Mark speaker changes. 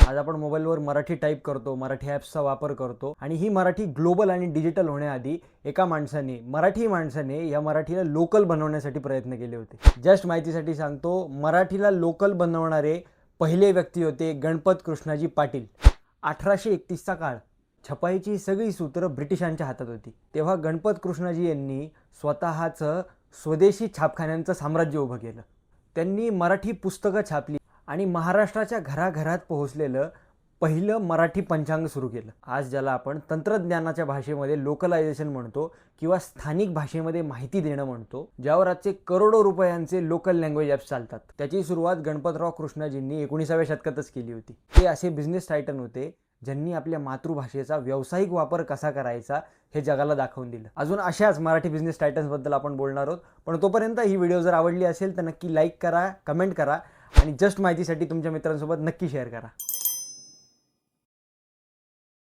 Speaker 1: आज आपण मोबाईलवर मराठी टाईप करतो, मराठी ॲप्सचा वापर करतो आणि ही मराठी ग्लोबल आणि डिजिटल होण्याआधी एका मराठी माणसाने या मराठीला लोकल बनवण्यासाठी प्रयत्न केले होते. जस्ट माहितीसाठी सांगतो, मराठीला लोकल बनवणारे पहिले व्यक्ती होते गणपत कृष्णाजी पाटील. 1831चा काळ. छपाईची सगळी सूत्रं ब्रिटिशांच्या हातात होती. तेव्हा गणपत कृष्णाजी यांनी स्वतःचं स्वदेशी छापखान्यांचं साम्राज्य उभं केलं. त्यांनी मराठी पुस्तकं छापली आणि महाराष्ट्राच्या घराघरात पोहोचलेलं पहिलं मराठी पंचांग सुरू केलं. आज ज्याला आपण तंत्रज्ञानाच्या भाषेमध्ये लोकलायझेशन म्हणतो किंवा स्थानिक भाषेमध्ये माहिती देणं म्हणतो, ज्यावर आजचे करोडो रुपयांचे लोकल लँग्वेज ॲप्स चालतात, त्याची सुरुवात गणपतराव कृष्णाजींनी 19व्या शतकातच केली होती. ते असे बिझनेस टायटन होते ज्यांनी आपल्या मातृभाषेचा व्यावसायिक वापर कसा करायचा हे जगाला दाखवून दिलं. अजून अशाच मराठी बिझनेस टायटन्सबद्दल आपण बोलणार आहोत. पण तोपर्यंत ही व्हिडिओ जर आवडली असेल तर नक्की लाईक करा, कमेंट करा आणि जस्ट माहितीसाठी तुमच्या मित्रांसोबत नक्की शेअर करा.